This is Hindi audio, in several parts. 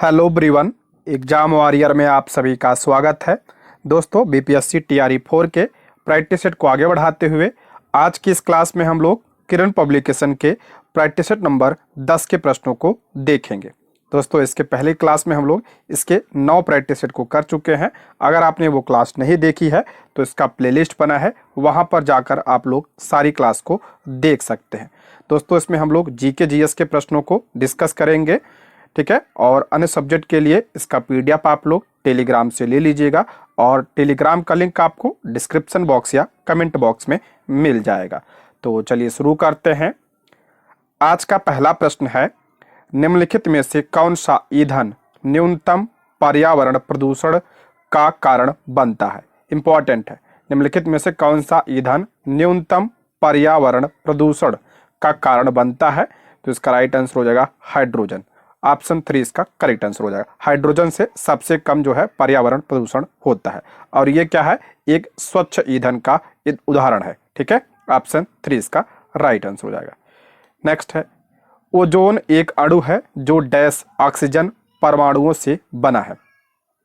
हेलो एवरीवन, एग्जाम वॉरियर में आप सभी का स्वागत है। दोस्तों, बीपीएससी टीआरई 4 के प्रैक्टिस सेट को आगे बढ़ाते हुए आज की इस क्लास में हम लोग किरण पब्लिकेशन के प्रैक्टिस सेट नंबर 10 के प्रश्नों को देखेंगे। दोस्तों, इसके पहले क्लास में हम लोग इसके 9 प्रैक्टिस सेट को कर चुके हैं। अगर आपने वो क्लास नहीं देखी है तो इसका प्लेलिस्ट बना है, वहाँ पर जाकर आप लोग सारी क्लास को देख सकते हैं। दोस्तों, इसमें हम लोग जीके जीएस के प्रश्नों को डिस्कस करेंगे, ठीक है। और अन्य सब्जेक्ट के लिए इसका पीडीएफ आप लोग टेलीग्राम से ले लीजिएगा और टेलीग्राम का लिंक आपको डिस्क्रिप्शन बॉक्स या कमेंट बॉक्स में मिल जाएगा। तो चलिए शुरू करते हैं। आज का पहला प्रश्न है, निम्नलिखित में से कौन सा ईंधन न्यूनतम पर्यावरण प्रदूषण का कारण बनता है। इंपॉर्टेंट है, निम्नलिखित में से कौन सा ईंधन न्यूनतम पर्यावरण प्रदूषण का कारण बनता है। तो इसका राइट आंसर हो जाएगा हाइड्रोजन। ऑप्शन 3 इसका करेक्ट आंसर हो जाएगा। हाइड्रोजन से सबसे कम जो है पर्यावरण प्रदूषण होता है और ये क्या है, एक स्वच्छ ईंधन का उदाहरण है, ठीक है। ऑप्शन 3 इसका राइट आंसर हो जाएगा। नेक्स्ट है, ओजोन एक अणु है जो डैश ऑक्सीजन परमाणुओं से बना है।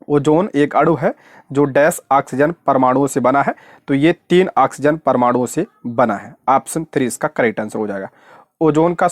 ओजोन एक अणु है जो डैश ऑक्सीजन परमाणुओं से बना है। तो ये 3 ऑक्सीजन परमाणुओं से बना है। ऑप्शन 3 इसका करेक्ट आंसर हो जाएगा। ओजोन का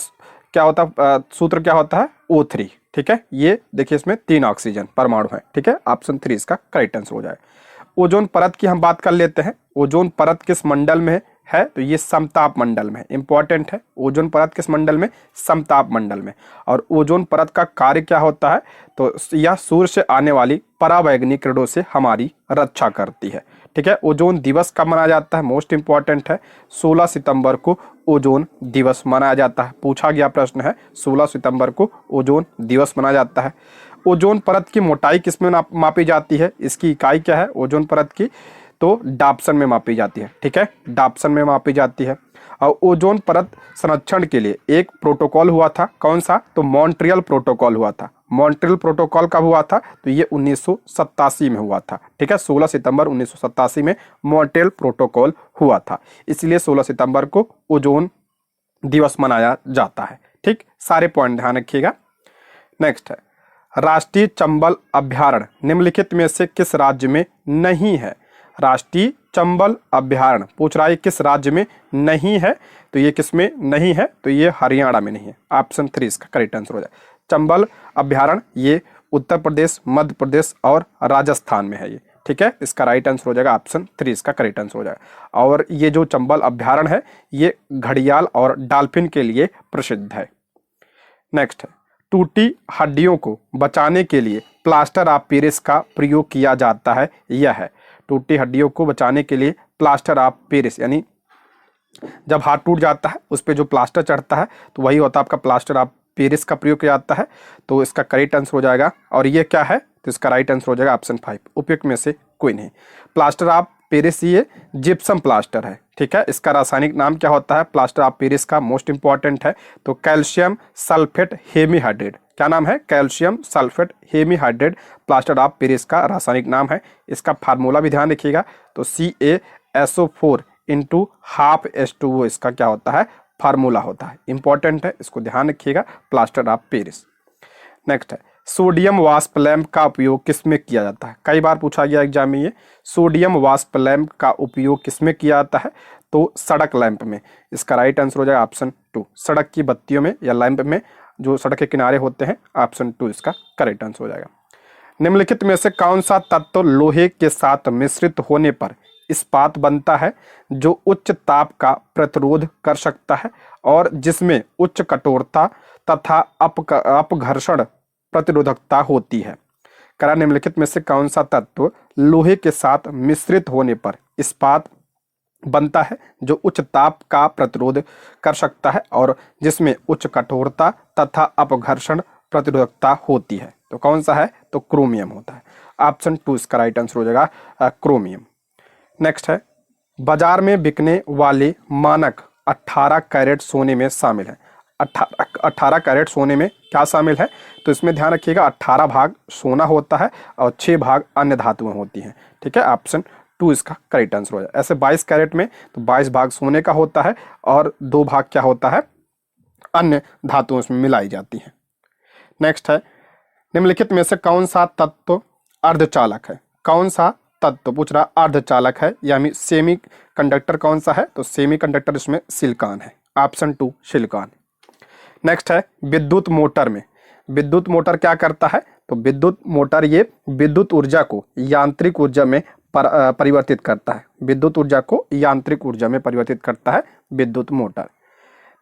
क्या होता है, सूत्र क्या होता है, O3, ठीक है। ये देखिए इसमें 3 ऑक्सीजन परमाणु है, ठीक है। ऑप्शन 3 इसका करेक्ट आंसर हो जाएगा। ओजोन परत की हम बात कर लेते हैं। ओजोन परत किस मंडल में है, तो ये समताप मंडल में है। इंपॉर्टेंट है, ओजोन परत किस मंडल में, समताप मंडल में। और ओजोन परत का कार्य क्या होता है, तो यह सूर्य से आने वाली परावैंगनी किरणों से हमारी रक्षा करती है, ठीक है। ओजोन दिवस कब मनाया जाता है, मोस्ट इंपॉर्टेंट है, 16 सितंबर को ओजोन दिवस मनाया जाता है। पूछा गया प्रश्न है, 16 सितंबर को ओजोन दिवस मनाया जाता है। ओजोन परत की मोटाई किसमें मापी जाती है, इसकी इकाई क्या है ओजोन परत की, तो डाप्सन में मापी जाती है, ठीक है। डाप्सन में मापी जाती है। और ओजोन परत संरक्षण के लिए एक प्रोटोकॉल हुआ था, कौन सा, तो मॉन्ट्रियल प्रोटोकॉल हुआ था। मॉन्ट्रियल प्रोटोकॉल कब हुआ था, तो ये 1987 में हुआ था, ठीक है। 16 सितंबर 1987 में मॉन्ट्रियल प्रोटोकॉल हुआ था, इसलिए 16 सितंबर को ओजोन दिवस मनाया जाता है, ठीक। सारे पॉइंट ध्यान रखिएगा। नेक्स्ट है, राष्ट्रीय चंबल अभ्यारण्य निम्नलिखित में से किस राज्य में नहीं है। राष्ट्रीय चंबल अभ्यारण्य पूछ रहा है किस राज्य में नहीं है, तो ये किस में नहीं है, तो ये हरियाणा में नहीं है। ऑप्शन 3 इसका करेक्ट आंसर हो जाए। चंबल अभ्यारण्य ये उत्तर प्रदेश, मध्य प्रदेश और राजस्थान में है ये, ठीक है। इसका राइट आंसर हो जाएगा ऑप्शन 3 इसका करेक्ट आंसर हो जाएगा। और ये जो चंबल अभ्यारण्य है ये घड़ियाल और डॉल्फिन के लिए प्रसिद्ध है। नेक्स्ट है, टूटी हड्डियों को बचाने के लिए प्लास्टर ऑफ पेरिस का प्रयोग किया जाता है। यह है, टूटी हड्डियों को बचाने के लिए प्लास्टर ऑफ पेरिस, यानी जब हाथ टूट जाता है उस पर जो प्लास्टर चढ़ता है तो वही होता है आपका प्लास्टर ऑफ पेरिस का प्रयोग किया जाता है। तो इसका करेक्ट आंसर हो जाएगा। और ये क्या है, तो इसका राइट आंसर हो जाएगा ऑप्शन 5, उपयुक्त में से कोई नहीं। प्लास्टर ऑफ पेरिस ये जिप्सम प्लास्टर है, ठीक है। इसका रासायनिक नाम क्या होता है प्लास्टर ऑफ पेरिस का, मोस्ट इंपॉर्टेंट है, तो कैल्शियम सल्फेट हेमीहाइड्रेट। क्या नाम है, calcium sulphate hemihydrate plaster of Paris का रासायनिक नाम है। इसका फार्मूला भी ध्यान रखिएगा, तो CaSO4 इंटू हाफ H2O इसका क्या होता है, फार्मूला होता है। इंपॉर्टेंट है, इसको ध्यान रखिएगा, प्लास्टर ऑफ पेरिस। नेक्स्ट है, सोडियम वाष्प लैंप का उपयोग किसमें किया जाता है। कई बार पूछा गया एग्जाम में ये, सोडियम वाष्प लैंप का उपयोग किसमें किया जाता है, तो सड़क लैंप में। इसका राइट आंसर हो जाएगा ऑप्शन 2, सड़क की बत्तियों में या लैंप में जो सड़क के किनारे होते हैं। ऑप्शन 2 इसका करेक्ट आंसर हो जाएगा। निम्नलिखित में से कौन सा तत्व लोहे के साथ मिश्रित होने पर इस्पात बनता है जो उच्च ताप का प्रतिरोध कर सकता है और जिसमें उच्च कठोरता तथा अपघर्षण प्रतिरोधकता होती है। करा, निम्नलिखित में से कौन सा तत्व लोहे के साथ मिश्रित होने पर इस्पात बनता है जो उच्च ताप का प्रतिरोध कर सकता है और जिसमें उच्च कठोरता तथा अपघर्षण प्रतिरोधकता होती है। तो कौन सा है, तो क्रोमियम होता है। ऑप्शन 2 इसका राइट आंसर हो जाएगा क्रोमियम। नेक्स्ट है, बाजार में बिकने वाले मानक 18 कैरेट सोने में शामिल है। 18 कैरेट सोने में क्या शामिल है, तो इसमें ध्यान रखिएगा 18 भाग सोना होता है और 6 भाग अन्य धातुएं होती हैं, ठीक है। ऑप्शन 2 इसका करेक्ट आंसर हो जाए। ऐसे 22 कैरेट में तो 22 भाग सोने का होता है और 2 भाग क्या होता है, अन्य धातुओं में मिलाई जाती हैं। नेक्स्ट है, निम्नलिखित में से कौन सा तत्व अर्धचालक है? कौन सा तत्व पूछ रहा अर्धचालक है, यानी सेमी कंडक्टर कौन सा है? तो सेमी कंडक्टर इसमें सिलिकॉन है, ऑप्शन 2 सिलिकॉन। नेक्स्ट है विद्युत मोटर में, विद्युत मोटर क्या करता है? तो विद्युत मोटर ये विद्युत ऊर्जा को यांत्रिक ऊर्जा में परिवर्तित करता है, विद्युत ऊर्जा को यांत्रिक ऊर्जा में परिवर्तित करता है विद्युत मोटर।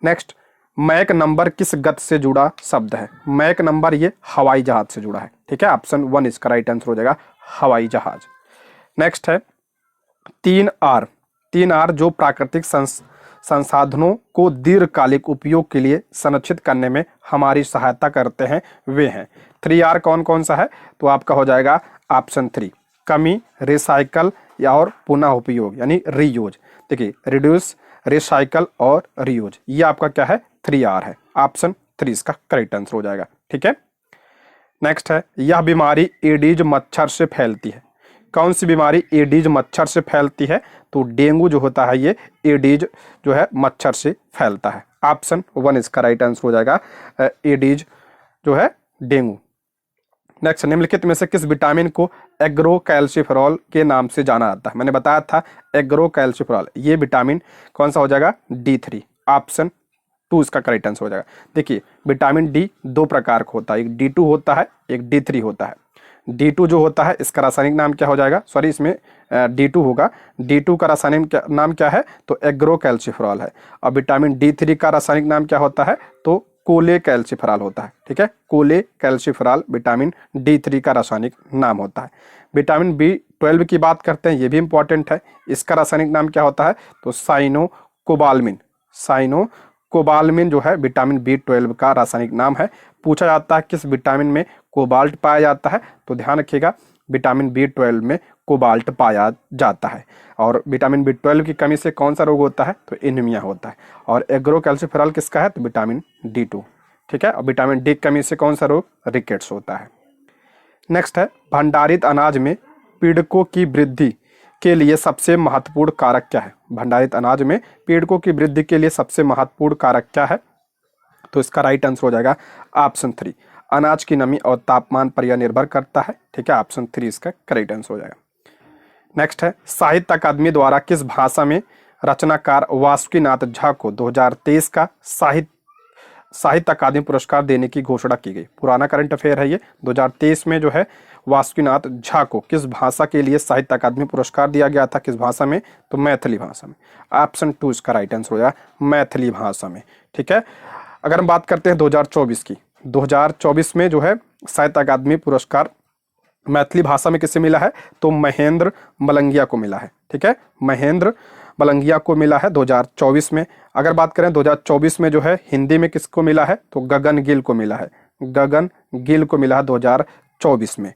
नेक्स्ट, मैक नंबर किस गति से जुड़ा शब्द है? मैक नंबर ये हवाई जहाज से जुड़ा है, ठीक है, ऑप्शन 1 इसका राइट आंसर हो जाएगा, हवाई जहाज। नेक्स्ट है 3R, 3R जो प्राकृतिक संसाधनों को दीर्घकालिक उपयोग के लिए संरक्षित करने में हमारी सहायता करते हैं, वे हैं। 3R कौन कौन सा है? तो आपका हो जाएगा ऑप्शन 3, कमी, रिसाइकल या और पुनः उपयोग यानी रीयूज। देखिए रिड्यूस, रिसाइकल और रीयूज, ये आपका क्या है? 3R है, ऑप्शन 3 इसका करेक्ट आंसर हो जाएगा, ठीक है। नेक्स्ट है यह बीमारी एडीज मच्छर से फैलती है। कौन सी बीमारी एडीज मच्छर से फैलती है? तो डेंगू जो होता है ये एडीज जो है मच्छर से फैलता है, ऑप्शन 1 इसका राइट आंसर हो जाएगा, एडीज जो है डेंगू। नेक्स्ट, निम्नलिखित में से किस विटामिन को एग्रोकैल्सिफेरॉल के नाम से जाना जाता है? मैंने बताया था एग्रोकैल्सिफेरॉल, ये विटामिन कौन सा हो जाएगा? D3, ऑप्शन 2 इसका करेक्ट आंसर हो जाएगा। देखिए विटामिन डी 2 प्रकार का होता है, एक D2 होता है, एक D3 होता है। D2 जो होता है इसका रासायनिक नाम क्या हो जाएगा? सॉरी इसमें D2 होगा, D2 का रासायनिक नाम क्या है? तो एग्रोकैल्सिफेरॉल है। और विटामिन D3 का रासायनिक नाम क्या होता है? तो कोलेकैल्सिफेरॉल होता है, ठीक है, कोलेकैल्सिफेरॉल विटामिन D3 का रासायनिक नाम होता है। विटामिन B12 की बात करते हैं, ये भी इंपॉर्टेंट है, इसका रासायनिक नाम क्या होता है? तो साइनोकोबाल्मिन, साइनोकोबाल्मिन जो है विटामिन B12 का रासायनिक नाम है। पूछा जाता है किस विटामिन में कोबाल्ट पाया जाता है? तो ध्यान रखिएगा विटामिन B12 में कोबाल्ट पाया जाता है। और विटामिन B12 की कमी से कौन सा रोग होता है? तो एनीमिया होता है। और एग्रोकैल्सिफेरॉल किसका है? तो विटामिन D2, ठीक है। और विटामिन डी की कमी से कौन सा रोग? रिकेट्स होता है। नेक्स्ट है भंडारित अनाज में पीड़कों की वृद्धि के लिए सबसे महत्वपूर्ण कारक क्या है? भंडारित अनाज में पीड़कों की वृद्धि के लिए सबसे महत्वपूर्ण कारक क्या है? तो इसका राइट आंसर हो जाएगा ऑप्शन 3, अनाज की नमी और तापमान पर यह निर्भर करता है, ठीक है, ऑप्शन 3 इसका करेक्ट आंसर हो जाएगा। नेक्स्ट है साहित्य अकादमी द्वारा किस भाषा में रचनाकार वासुकीनाथ झा को 2023 का साहित्य अकादमी पुरस्कार देने की घोषणा की गई? पुराना करंट अफेयर है ये। 2023 में जो है वासुकीनाथ झा को किस भाषा के लिए साहित्य अकादमी पुरस्कार दिया गया था? किस भाषा में? तो मैथिली भाषा में, ऑप्शन 2 इसका राइट आंसर हो जाएगा, मैथिली भाषा में, ठीक है। अगर हम बात करते हैं 2024 की, 2024 में जो है साहित्य अकादमी पुरस्कार मैथिली भाषा में किससे मिला है? तो महेंद्र मलंगिया को मिला है, ठीक है, महेंद्र मलंगिया को मिला है 2024 में। अगर बात करें 2024 में जो है हिंदी में किसको मिला है? तो गगन गिल को मिला है, गगन गिल को मिला है 2024 में।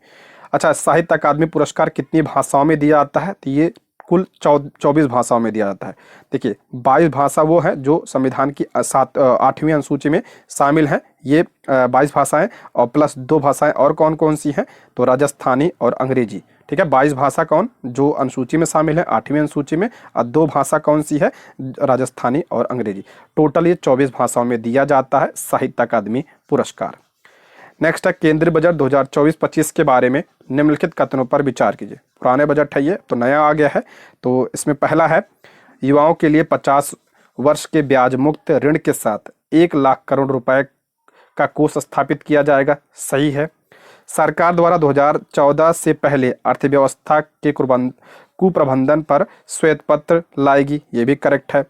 अच्छा, साहित्य अकादमी पुरस्कार कितनी भाषाओं में दिया जाता है? तो ये कुल 24 भाषाओं में दिया जाता है। देखिए 22 भाषा वो है जो संविधान की 8वीं अनुसूची में शामिल हैं, ये 22 भाषाएं, और प्लस 2 भाषाएं और कौन कौन सी हैं? तो राजस्थानी और अंग्रेजी, ठीक है। 22 भाषा कौन जो अनुसूची में शामिल है 8वीं अनुसूची में, और 2 भाषा कौन सी है? राजस्थानी और अंग्रेजी। टोटल ये 24 भाषाओं में दिया जाता है साहित्य अकादमी पुरस्कार। नेक्स्ट है केंद्रीय बजट 2024-25 के बारे में निम्नलिखित कथनों पर विचार कीजिए। पुराने बजट है ये, तो नया आ गया है। तो इसमें पहला है युवाओं के लिए 50 वर्ष के ब्याज मुक्त ऋण के साथ 1 लाख करोड़ रुपए का कोष स्थापित किया जाएगा, सही है। सरकार द्वारा 2014 से पहले अर्थव्यवस्था के कुप्रबंधन पर श्वेत पत्र लाएगी, ये भी करेक्ट है।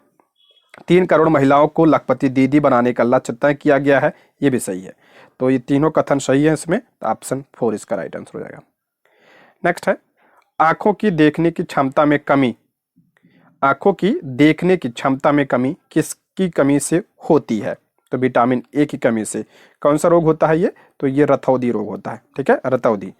3 करोड़ महिलाओं को लखपति दीदी बनाने का लक्ष्य तय किया गया है, ये भी सही है। तो ये तीनों कथन सही है इसमें, तो ऑप्शन 4 इसका राइट आंसर हो जाएगा। नेक्स्ट है आंखों की देखने की क्षमता में कमी, आंखों की देखने की क्षमता में कमी किसकी कमी से होती है? तो विटामिन ए की कमी से। कौन सा रोग होता है ये? तो ये रतौंधी रोग होता है, ठीक है, रतौंधी,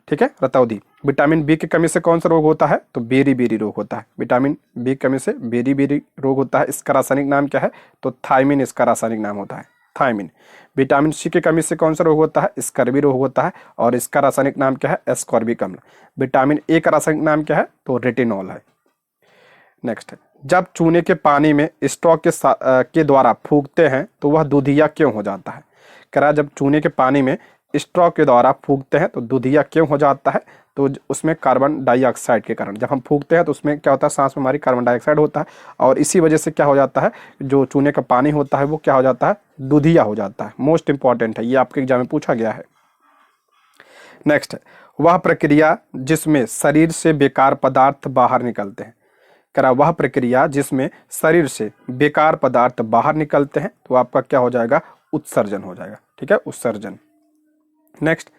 ठीक है, रतौंधी। विटामिन बी की कमी से कौन सा रोग होता है? तो बेरी बेरी रोग होता है। विटामिन बी की कमी से बेरी बेरी रोग होता है। इसका रासायनिक नाम क्या है? तो थायमिन इसका रासायनिक नाम होता है, थायमिन। विटामिन सी की कमी से कौन सा रोग होता है? स्कर्वी रोग होता है, और इसका रासायनिक नाम क्या है? एस्कॉर्बिक अम्ल। विटामिन ए का रासायनिक नाम क्या है? तो रेटिनॉल है। नेक्स्ट है जब चूने के पानी में स्ट्रॉ के द्वारा फूंकते हैं तो वह दूधिया क्यों हो जाता है? कह रहा है जब चूने के पानी में स्ट्रॉ के द्वारा फूंकते हैं तो दुधिया क्यों हो जाता है? तो उसमें कार्बन डाइऑक्साइड के कारण, जब हम फूंकते हैं तो उसमें क्या होता है, सांस में हमारी कार्बन डाइऑक्साइड होता है और इसी वजह से क्या हो जाता है, जो चूने का पानी होता है वो क्या हो जाता है, दुधिया हो जाता है। मोस्ट इंपॉर्टेंट है, ये आपके एग्जाम में पूछा गया है। नेक्स्ट है, वह प्रक्रिया जिसमें शरीर से बेकार पदार्थ बाहर निकलते हैं। करा वह प्रक्रिया जिसमें शरीर से बेकार पदार्थ बाहर निकलते हैं, तो आपका क्या हो जाएगा, उत्सर्जन हो जाएगा। ठीक है, उत्सर्जन। नेक्स्ट,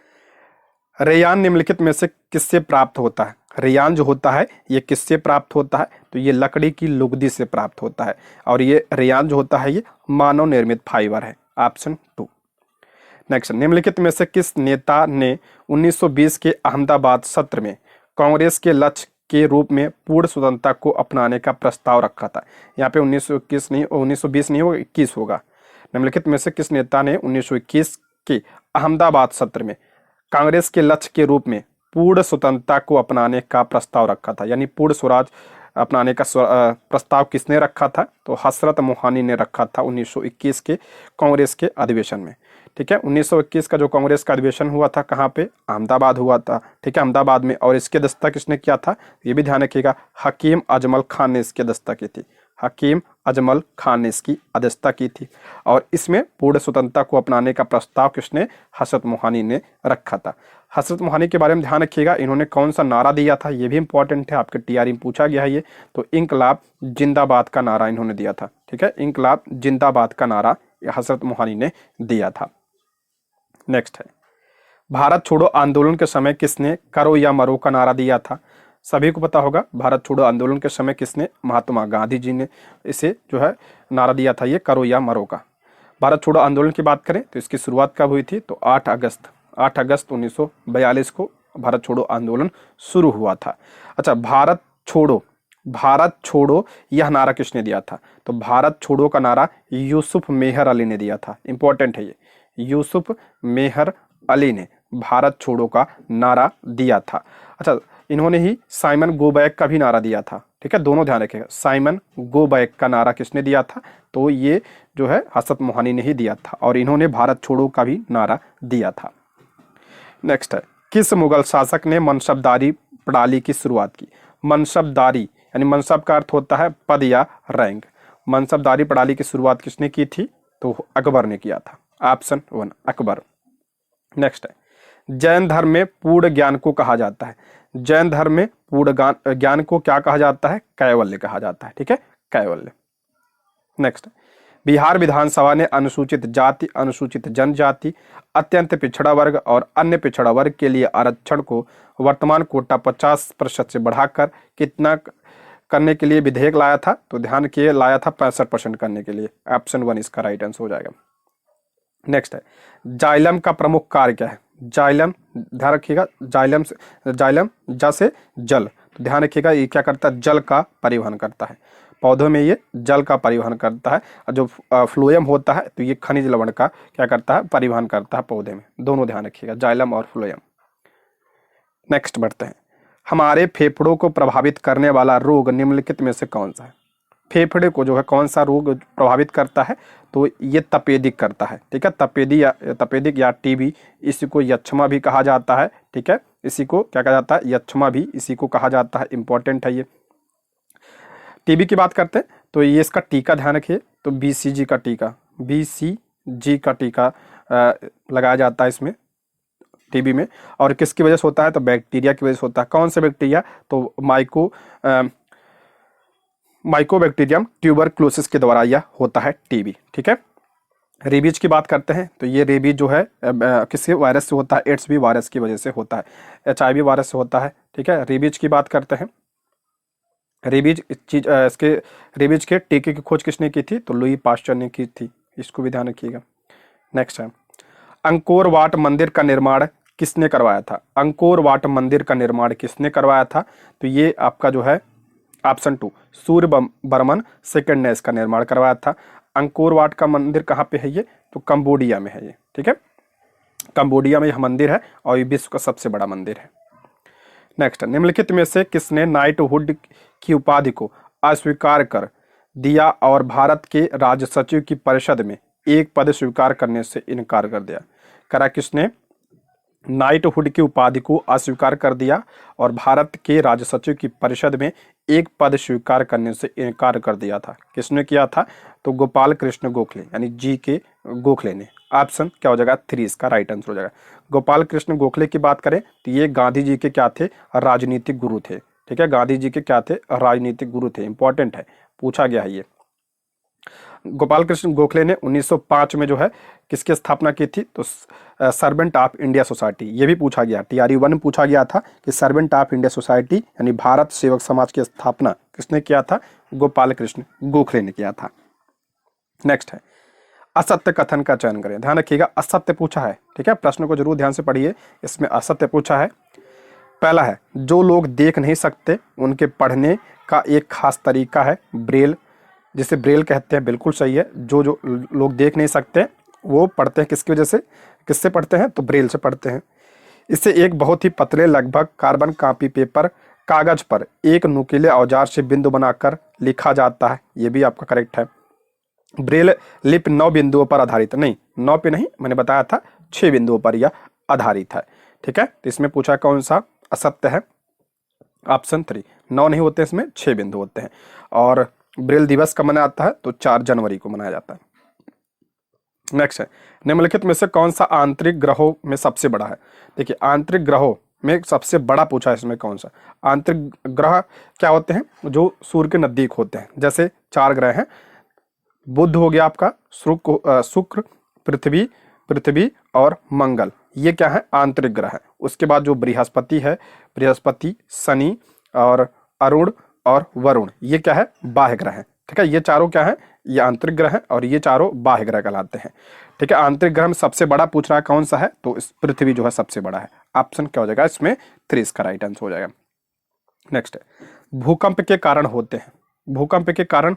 रेयान निम्नलिखित में से किससे प्राप्त होता है? रेयान जो होता है ये किससे प्राप्त होता है? तो ये लकड़ी की लुगदी से प्राप्त होता है और ये रेयान जो होता है ये मानव निर्मित फाइबर है। ऑप्शन 2। नेक्स्ट, निम्नलिखित में से किस नेता ने 1920 के अहमदाबाद सत्र में कांग्रेस के लक्ष्य के रूप में पूर्ण स्वतंत्रता को अपनाने का प्रस्ताव रखा था? यहाँ पे 1921 नहीं, 1920 नहीं होगा, 21 होगा। निम्नलिखित में से किस नेता ने 1921 के अहमदाबाद सत्र में कांग्रेस के लक्ष्य के रूप में पूर्ण स्वतंत्रता को अपनाने का प्रस्ताव रखा था? यानी पूर्ण स्वराज अपनाने का प्रस्ताव किसने रखा था? तो हसरत मोहानी ने रखा था 1921 के कांग्रेस के अधिवेशन में। ठीक है, 1921 का जो कांग्रेस का अधिवेशन हुआ था कहाँ पे? अहमदाबाद हुआ था। ठीक है, अहमदाबाद में। और इसकी अध्यक्षता किसने किया था? ये भी ध्यान रखिएगा, हकीम अजमल खान ने इसकी अध्यक्षता की थी। हकीम अजमल खान ने इसकी अध्यक्षता की थी और इसमें पूर्ण स्वतंत्रता को अपनाने का प्रस्ताव किसने? हसरत मोहानी ने रखा था। हसरत मोहानी के बारे में ध्यान रखिएगा, इन्होंने कौन सा नारा दिया था, ये भी इंपॉर्टेंट है, आपके टीआरई में पूछा गया है ये। तो इंकलाब जिंदाबाद का नारा इन्होंने दिया था। ठीक है, इंकलाब जिंदाबाद का नारा हसरत मोहानी ने दिया था। नेक्स्ट है, भारत छोड़ो आंदोलन के समय किसने करो या मरो का नारा दिया था? सभी को पता होगा, भारत छोड़ो आंदोलन के समय किसने? महात्मा गांधी जी ने इसे जो है नारा दिया था, ये करो या मरो का। भारत छोड़ो आंदोलन की बात करें तो इसकी शुरुआत कब हुई थी? तो 8 अगस्त 1942 को भारत छोड़ो आंदोलन शुरू हुआ था। अच्छा, भारत छोड़ो यह नारा किसने दिया था? तो भारत छोड़ो का नारा यूसुफ मेहर अली ने दिया था। इंपॉर्टेंट है ये, यूसुफ मेहर अली ने भारत छोड़ो का नारा दिया था। अच्छा, इन्होंने ही साइमन गो बैक का भी नारा दिया था। ठीक है, दोनों ध्यान रखिएगा, साइमन गो बैक का नारा किसने दिया था? तो ये जो है हसरत मोहानी ने ही दिया था और इन्होंने भारत छोड़ो का भी नारा दिया था। नेक्स्ट है, किस मुगल शासक ने मनसबदारी प्रणाली की शुरुआत की? मनसबदारी यानी मनसब का अर्थ होता है पद या रैंक। मनसबदारी प्रणाली की शुरुआत किसने की थी? तो अकबर ने किया था। ऑप्शन 1 अकबर। नेक्स्ट है, जैन धर्म में पूर्ण ज्ञान को कहा जाता है? जैन धर्म में पूर्ण ज्ञान को क्या कहा जाता है? कैवल्य कहा जाता है। ठीक है, कैवल्य। नेक्स्ट, बिहार विधानसभा ने अनुसूचित जाति, अनुसूचित जनजाति, अत्यंत पिछड़ा वर्ग और अन्य पिछड़ा वर्ग के लिए आरक्षण को वर्तमान कोटा 50% से बढ़ाकर कितना करने के लिए विधेयक लाया था? तो ध्यान किए, लाया था 65% करने के लिए। ऑप्शन 1 इसका राइट आंसर हो जाएगा। नेक्स्ट है, जाइलम का प्रमुख कार्य क्या है? जाइलम, ध्यान रखिएगा, जाइलम जैसे जल, तो ध्यान रखिएगा ये क्या करता है? जल का परिवहन करता है। पौधों में ये जल का परिवहन करता है और जो फ्लोएम होता है तो ये खनिज लवण का क्या करता है? परिवहन करता है पौधे में। दोनों ध्यान रखिएगा, जाइलम और फ्लोएम। नेक्स्ट बढ़ते हैं, हमारे फेफड़ों को प्रभावित करने वाला रोग निम्नलिखित में से कौन सा है? फेफड़े को जो है कौन सा रोग प्रभावित करता है? तो ये तपेदिक करता है। ठीक है, तपेदिक या टीबी, इसी को यक्षमा भी कहा जाता है। ठीक है, इसी को क्या कहा जाता है? यक्षमा भी इसी को कहा जाता है। इंपॉर्टेंट है ये। टीबी की बात करते हैं तो ये इसका टीका ध्यान रखिए, तो बीसीजी का टीका लगाया जाता है इसमें टीबी में। और किसकी वजह से होता है? तो बैक्टीरिया की वजह से होता है। कौन से बैक्टीरिया? तो माइकोबैक्टीरियम ट्यूबरक्लोसिस के द्वारा यह होता है टीबी। ठीक है, रेबीज की बात करते हैं तो ये रेबीज जो है किसी वायरस से होता है? एड्स बी वायरस की वजह से होता है, HIV वायरस से होता है। ठीक है, रेबीज की बात करते हैं। रेबीज के टीके की खोज किसने की थी? तो लुई पास्चर ने की थी। इसको भी ध्यान रखिएगा। नेक्स्ट है, अंकोर वाट मंदिर का निर्माण किसने करवाया था? अंकोर वाट मंदिर का निर्माण किसने करवाया था? तो ये आपका जो है ऑप्शन 2 सूर्यवर्मन सेकंड ने इसका निर्माण करवाया था। अंकोर वाट का मंदिर कहाँ पे है? ये तो कंबोडिया में है ये। ठीक है, कंबोडिया में यह मंदिर है और ये विश्व का सबसे बड़ा मंदिर है। नेक्स्ट, निम्नलिखित में से किसने नाइटहुड की उपाधि को अस्वीकार कर दिया और भारत के राज्य सचिव की परिषद में एक पद स्वीकार करने से इनकार कर दिया? करा किसने? नाइटहुड की उपाधि को अस्वीकार कर दिया और भारत के राज्य सचिव की परिषद में एक पद स्वीकार करने से इनकार कर दिया था। किसने किया था? तो गोपाल कृष्ण गोखले यानी जी के गोखले ने। ऑप्शन क्या हो जाएगा? 3 इसका राइट आंसर हो जाएगा। गोपाल कृष्ण गोखले की बात करें तो ये गांधी जी के क्या थे? राजनीतिक गुरु थे। ठीक है, गांधी जी के क्या थे? राजनीतिक गुरु थे। इंपॉर्टेंट है, पूछा गया है ये। गोपाल कृष्ण गोखले ने 1905 में जो है किसकी स्थापना की थी? तो सर्वेंट ऑफ इंडिया सोसाइटी। ये भी पूछा गया, टीआरई 1 में पूछा गया था कि सर्वेंट ऑफ इंडिया सोसाइटी यानी भारत सेवक समाज की स्थापना किसने किया था? गोपाल कृष्ण गोखले ने किया था। नेक्स्ट है असत्य कथन का चयन करें। ध्यान रखिएगा, असत्य पूछा है। ठीक है, प्रश्न को जरूर ध्यान से पढ़िए, इसमें असत्य पूछा है। पहला है जो लोग देख नहीं सकते उनके पढ़ने का एक खास तरीका है ब्रेल, जिसे ब्रेल कहते हैं। बिल्कुल सही है, जो जो लोग देख नहीं सकते वो पढ़ते हैं किसकी वजह से? किससे पढ़ते हैं? तो ब्रेल से पढ़ते हैं। इसे एक बहुत ही पतले लगभग कार्बन कॉपी पेपर कागज पर एक नुकीले औजार से बिंदु बनाकर लिखा जाता है। ये भी आपका करेक्ट है। ब्रेल लिपि 9 बिंदुओं पर आधारित, नहीं 9 पे नहीं, मैंने बताया था 6 बिंदुओं पर यह आधारित है। ठीक है, तो इसमें पूछा कौन सा असत्य है? ऑप्शन 3, 9 नहीं होते, इसमें 6 बिंदु होते हैं। और ब्रेल दिवस कब मनाया जाता है? तो 4 जनवरी को मनाया जाता है। नेक्स्ट है निम्नलिखित में से कौन सा आंतरिक ग्रहों में सबसे बड़ा है? देखिए, आंतरिक ग्रहों में सबसे बड़ा पूछा है, इसमें कौन सा? आंतरिक ग्रह क्या होते हैं? जो सूर्य के नजदीक होते हैं। जैसे 4 ग्रह हैं, बुध हो गया आपका, शुक्र, पृथ्वी और मंगल। ये क्या है? आंतरिक ग्रह है। उसके बाद जो बृहस्पति है, बृहस्पति, शनि और अरुण और वरुण, ये क्या है? बाह्य ग्रह है। ठीक है, ये चारों क्या है? ये आंतरिक ग्रह है और ये चारों बाह्य ग्रह कहलाते हैं। ठीक है, आंतरिक ग्रह में सबसे बड़ा पूछ रहा है कौन सा है? तो इस पृथ्वी जो है सबसे बड़ा है। ऑप्शन क्या हो जाएगा? इसमें 3 इसका राइट आंसर हो जाएगा। नेक्स्ट है भूकंप के कारण होते हैं। भूकंप के कारण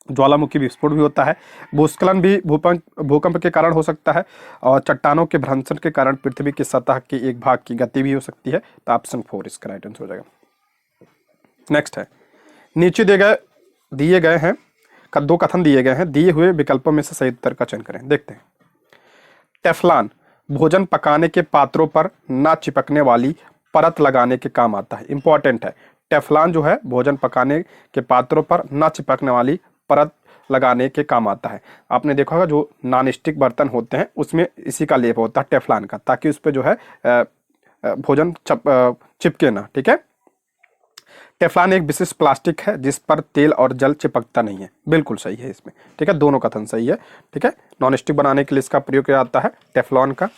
ज्वालामुखी विस्फोट भी होता है, भूस्खलन भी भूकंप के कारण हो सकता है, और चट्टानों के भ्रंशन के कारण पृथ्वी की सतह के एक भाग की गति भी हो सकती है। तो ऑप्शन 4 इसका राइट आंसर हो जाएगा। नेक्स्ट है नीचे दिए गए हैं 2 कथन दिए गए हैं, दिए हुए विकल्पों में से सही उत्तर का चयन करें। देखते हैं। टेफ्लॉन भोजन पकाने के पात्रों पर ना चिपकने वाली परत लगाने के काम आता है। इंपॉर्टेंट है, टेफ्लॉन जो है भोजन पकाने के पात्रों पर ना चिपकने वाली परत लगाने के काम आता है। आपने देखा होगा जो नॉन स्टिक बर्तन होते हैं उसमें इसी का लेप होता है, टेफ्लॉन का, ताकि उस पर जो है भोजन चिपके ना। ठीक है, टेफ्लॉन एक विशिष्ट प्लास्टिक है जिस पर तेल और जल चिपकता नहीं है। बिल्कुल सही है इसमें। ठीक है, दोनों कथन सही है। ठीक है, नॉन स्टिक बनाने के लिए इसका प्रयोग किया जाता है, टेफ्लॉन का।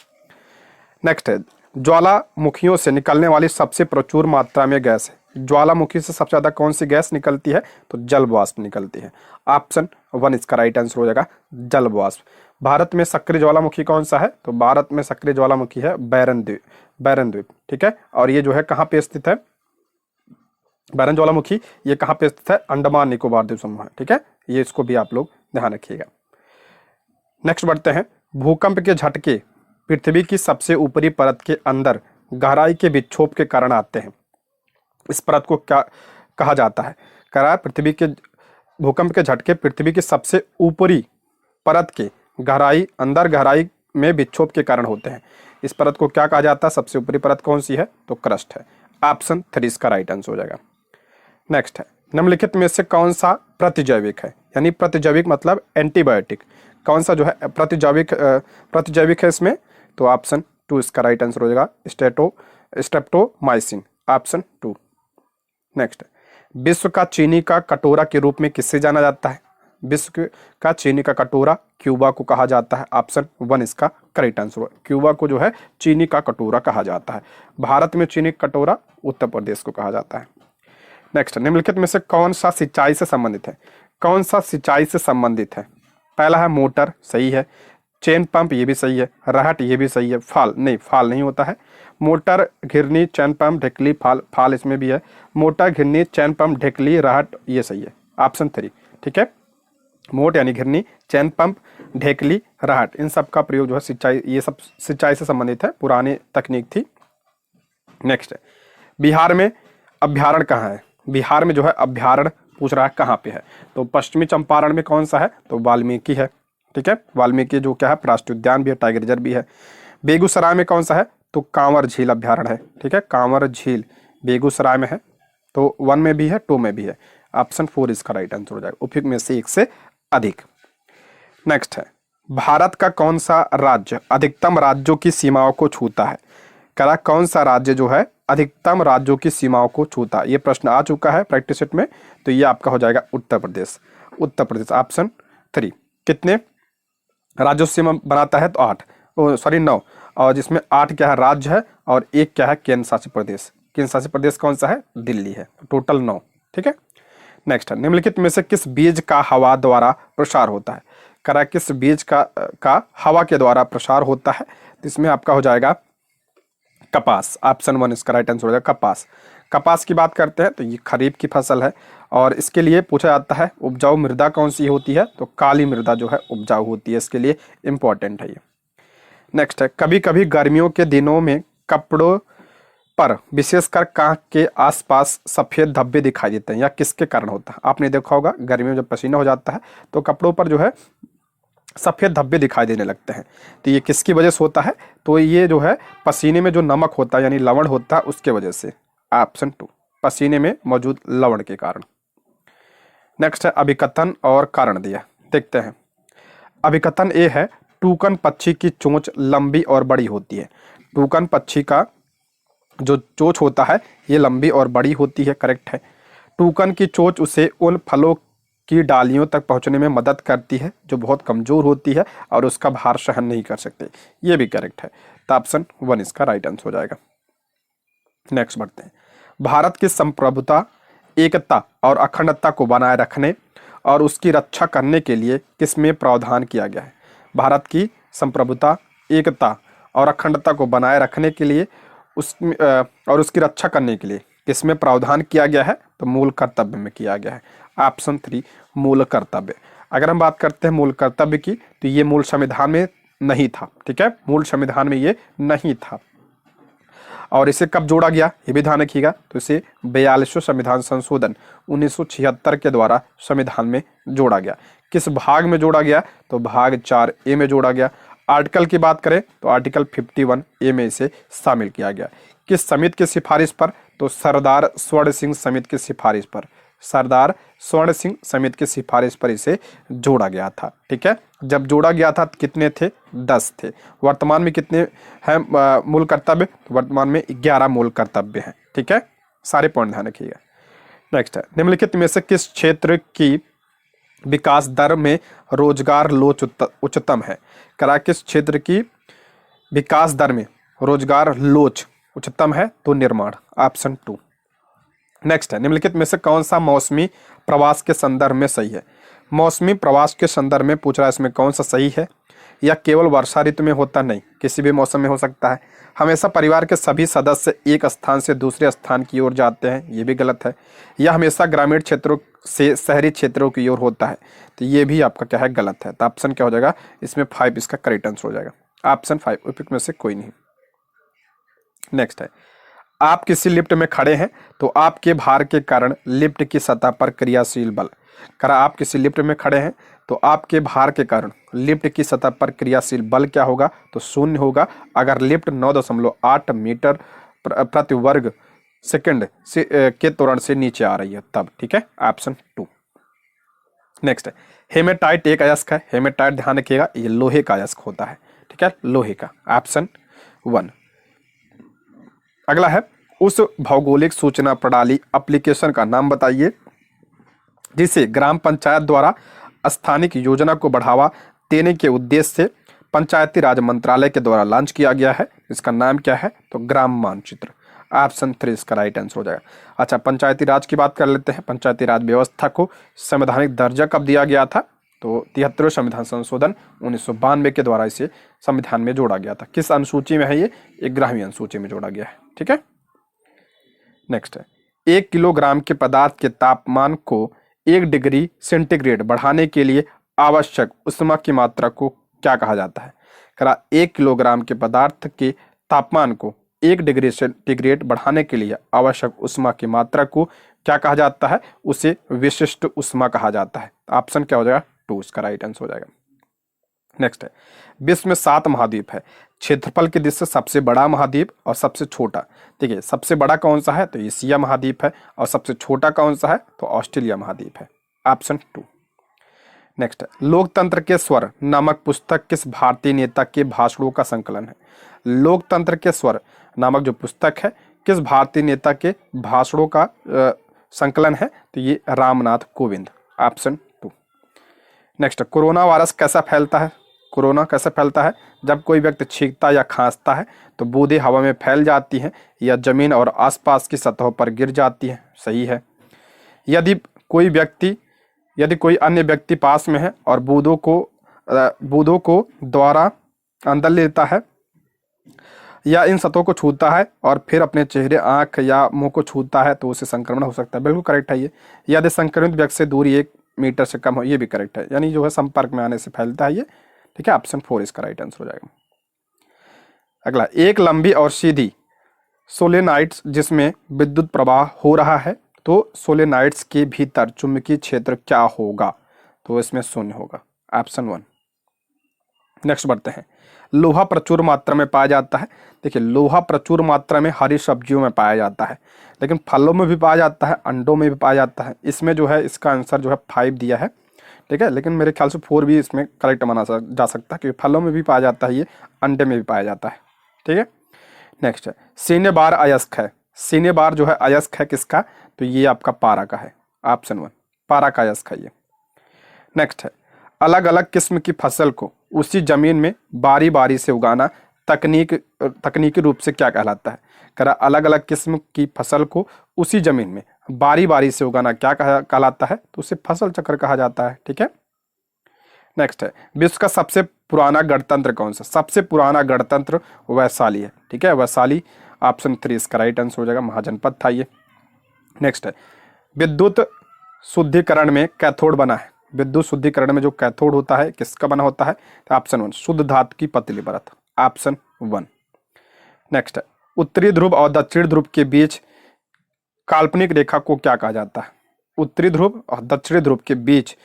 नेक्स्ट है ज्वालामुखियों से निकलने वाली सबसे प्रचुर मात्रा में गैस है। ज्वालामुखी से सबसे ज्यादा कौन सी गैस निकलती है? तो जल वाष्प निकलती है। ऑप्शन 1 इसका राइट आंसर हो जाएगा, जल वाष्प। भारत में सक्रिय ज्वालामुखी कौन सा है? तो भारत में सक्रिय ज्वालामुखी है बैरन द्वीप। ठीक है, और ये जो है कहाँ पे स्थित है? बैरन ज्वालामुखी ये कहाँ पे स्थित है? अंडमान निकोबार द्वीप समूह है। ठीक है, ये इसको भी आप लोग ध्यान रखिएगा। नेक्स्ट बढ़ते हैं। भूकंप के झटके पृथ्वी की सबसे ऊपरी परत के अंदर गहराई के विक्षोभ के कारण आते हैं। इस परत को क्या कहा जाता है? भूकंप के झटके पृथ्वी की सबसे ऊपरी परत के गहराई में विक्षोभ के कारण होते हैं। इस परत को क्या कहा जाता है? सबसे ऊपरी परत कौन सी है? तो क्रस्ट है। ऑप्शन 3 इसका राइट आंसर हो जाएगा। नेक्स्ट है निम्नलिखित में से कौन सा प्रतिजैविक है? यानी प्रतिजैविक मतलब एंटीबायोटिक, कौन सा जो है प्रतिजैविक है इसमें? तो ऑप्शन 2 इसका राइट आंसर हो जाएगा, स्ट्रेप्टोमाइसिन। ऑप्शन 2। नेक्स्ट है विश्व का चीनी का कटोरा के रूप में किससे जाना जाता है? विश्व का चीनी का कटोरा क्यूबा को कहा जाता है। ऑप्शन 1 इसका करेक्ट आंसर हो। क्यूबा को जो है चीनी का कटोरा कहा जाता है। भारत में चीनी का कटोरा उत्तर प्रदेश को कहा जाता है। नेक्स्ट निम्नलिखित में से कौन सा सिंचाई से संबंधित है? कौन सा सिंचाई से संबंधित है? पहला है मोटर, सही है। चेन पंप, ये भी सही है। रहट, ये भी सही है। फाल नहीं होता है। मोटर, घिरनी, चैन पंप, ढेकली, फाल इसमें भी है। मोटर, घिरनी, चैन पंप, ढेकली, रहट, ये सही है। ऑप्शन 3। ठीक है, मोट यानी घिरनी, चैन पंप, ढेकली, रहट, इन सब का प्रयोग जो है सिंचाई, ये सब सिंचाई से संबंधित है, पुरानी तकनीक थी। नेक्स्ट है बिहार में अभ्यारण्य कहाँ है? बिहार में जो है अभ्यारण्य पूछ रहा है कहाँ पे है? तो पश्चिमी चंपारण में कौन सा है? तो वाल्मीकि है। ठीक है, वाल्मीकि जो क्या है राष्ट्रीय उद्यान भी है, टाइगर रिजर्व भी है। बेगूसराय में कौन सा है? तो कांवर झील अभ्यारण्य है। ठीक है, कांवर झील बेगूसराय में है। तो 1 में भी है, 2 में भी है। ऑप्शन 4 इसका राइट आंसर हो जाएगा, उपयुक्त में से एक से अधिक। नेक्स्ट है, भारत का कौन सा राज्य अधिकतम राज्यों की सीमाओं को छूता है? करा कौन सा राज्य जो है अधिकतम राज्यों की सीमाओं को छूता है? ये प्रश्न आ चुका है प्रैक्टिस सेट में, तो ये आपका हो जाएगा उत्तर प्रदेश। उत्तर प्रदेश ऑप्शन 3। कितने राज्यों से सीमा बनाता है? तो 8, सॉरी 9, और जिसमें 8 क्या है? राज्य है, और 1 क्या है? केंद्र शासित प्रदेश। केंद्र शासित प्रदेश कौन सा है? दिल्ली है। टोटल 9। ठीक है, नेक्स्ट है, निम्नलिखित में से किस बीज का हवा द्वारा प्रसार होता है? करा किस बीज का हवा के द्वारा प्रसार होता है? तो इसमें आपका हो जाएगा कपास। ऑप्शन 1 इसका राइट आंसर हो जाएगा, कपास। कपास की बात करते हैं तो ये खरीफ की फसल है, और इसके लिए पूछा जाता है उपजाऊ मृदा कौन सी होती है? तो काली मृदा जो है उपजाऊ होती है, इसके लिए इंपॉर्टेंट है ये। नेक्स्ट है, कभी कभी गर्मियों के दिनों में कपड़ों पर विशेषकर कांख के आसपास सफेद धब्बे दिखाई देते हैं, या किसके कारण होता है? आपने देखा होगा गर्मियों में जब पसीना हो जाता है तो कपड़ों पर जो है सफेद धब्बे दिखाई देने लगते हैं। तो ये किसकी वजह से होता है? तो ये जो है पसीने में जो नमक होता है यानी लवण होता है उसके वजह से। ऑप्शन 2, पसीने में मौजूद लवण के कारण। नेक्स्ट है, अभिकथन और कारण दिया, देखते हैं। अभिकथन ए है, टूकन पक्षी की चोंच लंबी और बड़ी होती है। टूकन पक्षी का जो चोंच होता है ये लंबी और बड़ी होती है, करेक्ट है। टूकन की चोंच उसे उन फलों की डालियों तक पहुंचने में मदद करती है जो बहुत कमजोर होती है और उसका भार सहन नहीं कर सकते, ये भी करेक्ट है। तो ऑप्शन 1 इसका राइट आंसर हो जाएगा। नेक्स्ट बढ़ते हैं, भारत की संप्रभुता, एकता और अखंडता को बनाए रखने और उसकी रक्षा करने के लिए किसमें प्रावधान किया गया है? भारत की संप्रभुता, एकता और अखंडता को बनाए रखने के लिए उसमें और उसकी रक्षा करने के लिए किसमें प्रावधान किया गया है? तो मूल कर्तव्य में किया गया है। ऑप्शन 3 मूल कर्तव्य। अगर हम बात करते हैं मूल कर्तव्य की तो ये मूल संविधान में नहीं था। ठीक है, मूल संविधान में ये नहीं था। और इसे कब जोड़ा गया ये भी ध्यान रखिएगा, तो इसे 42वें संविधान संशोधन 1976 के द्वारा संविधान में जोड़ा गया। किस भाग में जोड़ा गया? तो भाग 4A में जोड़ा गया। आर्टिकल की बात करें तो आर्टिकल 51A में इसे शामिल किया गया। किस समिति की सिफारिश पर? तो सरदार स्वर्ण सिंह समिति की सिफारिश पर। सरदार स्वर्ण सिंह समिति की सिफारिश पर इसे जोड़ा गया था। ठीक है, जब जोड़ा गया था कितने थे? 10 थे। वर्तमान में कितने हैं मूल कर्तव्य? वर्तमान में 11 मूल कर्तव्य हैं। ठीक है, सारे पॉइंट ध्यान रखिएगा। नेक्स्ट है, निम्नलिखित में से किस क्षेत्र की विकास दर में रोजगार लोच उच्चतम है? करा किस क्षेत्र की विकास दर में रोजगार लोच उच्चतम है? तो निर्माण। ऑप्शन 2। नेक्स्ट है, निम्नलिखित में से कौन सा मौसमी प्रवास के संदर्भ में सही है? मौसमी प्रवास के संदर्भ में पूछ रहा है, इसमें कौन सा सही है? या केवल वर्षा ऋतु में होता? नहीं, किसी भी मौसम में हो सकता है। हमेशा परिवार के सभी सदस्य एक स्थान से दूसरे स्थान की ओर जाते हैं, ये भी गलत है। यह हमेशा ग्रामीण क्षेत्रों से शहरी क्षेत्रों की ओर होता है, तो ये भी आपका क्या है? गलत है। तो ऑप्शन क्या हो जाएगा? इसमें 5 इसका करेक्ट आंसर हो जाएगा। ऑप्शन 5 उपयुक्त में से कोई नहीं। नेक्स्ट है, आप किसी लिफ्ट में खड़े हैं तो आपके भार के कारण लिफ्ट की सतह पर क्रियाशील बल। करा आप किसी लिफ्ट में खड़े हैं तो आपके भार के कारण लिफ्ट की सतह पर क्रियाशील बल क्या होगा? तो 0 होगा। अगर लिफ्ट 9.8 मीटर प्रति वर्ग सेकंड से के त्वरण से नीचे आ रही है तब। ठीक है, ऑप्शन 2। नेक्स्ट है, हेमेटाइट एक अयस्क है। हेमेटाइट ध्यान रखिएगा ये लोहे का अयस्क होता है। ठीक है, लोहे का। ऑप्शन 1। अगला है, उस भौगोलिक सूचना प्रणाली एप्लीकेशन का नाम बताइए जिसे ग्राम पंचायत द्वारा स्थानिक योजना को बढ़ावा देने के उद्देश्य से पंचायती राज मंत्रालय के द्वारा लॉन्च किया गया है। इसका नाम क्या है? तो ग्राम मानचित्र। ऑप्शन 3 इसका राइट आंसर हो जाएगा। अच्छा, पंचायती राज की बात कर लेते हैं। पंचायती राज व्यवस्था को संवैधानिक दर्जा कब दिया गया था? तो 73वें संविधान संशोधन 1992 के द्वारा इसे संविधान में जोड़ा गया था। किस अनुसूची में है ये? 11वीं अनुसूची में जोड़ा गया है। ठीक है, नेक्स्ट है, 1 किलोग्राम के पदार्थ के तापमान को 1 डिग्री सेंटीग्रेड बढ़ाने के लिए आवश्यक ऊष्मा की मात्रा को क्या कहा जाता है? करा 1 किलोग्राम के पदार्थ के तापमान को 1 डिग्री सेंटीग्रेड बढ़ाने के लिए आवश्यक ऊष्मा की मात्रा को क्या कहा जाता है? उसे विशिष्ट ऊष्मा कहा जाता है। ऑप्शन क्या हो जाएगा? 2 इसका राइट आंसर हो जाएगा। नेक्स्ट है, विश्व में 7 महाद्वीप है, क्षेत्रफल की दृष्टि से सबसे बड़ा महाद्वीप और सबसे छोटा। देखिए सबसे बड़ा कौन सा है, तो एशिया महाद्वीप है, और सबसे छोटा कौन सा है, तो ऑस्ट्रेलिया महाद्वीप है। ऑप्शन 2। नेक्स्ट है, लोकतंत्र के स्वर नामक पुस्तक किस भारतीय नेता के भाषणों का संकलन है। लोकतंत्र के स्वर नामक जो पुस्तक है किस भारतीय नेता के भाषणों का संकलन है, तो ये Ramnath Kovind. Option 2। Next, corona virus कैसा फैलता है। कोरोना कैसे फैलता है, जब कोई व्यक्ति छींकता या खांसता है तो बूंदें हवा में फैल जाती हैं या जमीन और आसपास की सतहों पर गिर जाती हैं। सही है। यदि कोई अन्य व्यक्ति पास में है और बूंदों को द्वारा अंदर लेता है या इन सतहों को छूता है और फिर अपने चेहरे, आंख या मुंह को छूता है तो उसे संक्रमण हो सकता है। बिल्कुल करेक्ट है ये। यदि संक्रमित व्यक्ति से दूरी 1 मीटर से कम हो, ये भी करेक्ट है, यानी जो है संपर्क में आने से फैलता है ये। ठीक है, ऑप्शन 4 इसका राइट आंसर हो जाएगा। अगला, एक लंबी और सीधी सोलेनाइड्स जिसमें विद्युत प्रवाह हो रहा है, तो सोलेनाइड्स के भीतर चुंबकीय क्षेत्र क्या होगा, तो इसमें 0 होगा। ऑप्शन 1। नेक्स्ट बढ़ते हैं, लोहा प्रचुर मात्रा में पाया जाता है। देखिए लोहा प्रचुर मात्रा में हरी सब्जियों में पाया जाता है, लेकिन फलों में भी पाया जाता है, अंडों में भी पाया जाता है। इसमें जो है इसका आंसर जो है 5 दिया है। ठीक है, लेकिन मेरे ख्याल से 4 भी इसमें करेक्ट माना जा सकता है, क्योंकि फलों में भी पाया जाता है, ये अंडे में भी पाया जाता है। ठीक है। नेक्स्ट है, सीने बार अयस्क है। सीने बार जो है अयस्क है किसका, तो ये आपका पारा का है। ऑप्शन 1, पारा का अयस्क है ये। नेक्स्ट है, अलग अलग किस्म की फसल को उसी जमीन में बारी बारी से उगाना तकनीकी रूप से क्या कहलाता है। कह रहा अलग अलग किस्म की फसल को उसी जमीन में बारी बारी से उगाना क्या कहलाता है, तो उसे फसल चक्र कहा जाता है। ठीक है। नेक्स्ट है, विश्व का सबसे पुराना गणतंत्र कौन सा। सबसे पुराना गणतंत्र वैशाली है। ठीक है, वैशाली। ऑप्शन 3 इसका राइट आंसर हो जाएगा, महाजनपद था ये। नेक्स्ट है, विद्युत शुद्धिकरण में कैथोड बना है। विद्युत शुद्धिकरण में जो कैथोड होता है किसका बना होता है, तो ऑप्शन 1, शुद्ध धातु की पतली परत। ऑप्शन 1। नेक्स्ट है, उत्तरी ध्रुव और दक्षिण ध्रुव के बीच काल्पनिक रेखा को क्या कहा जाता है। उत्तरी ध्रुव और दक्षिणी ध्रुव के बीच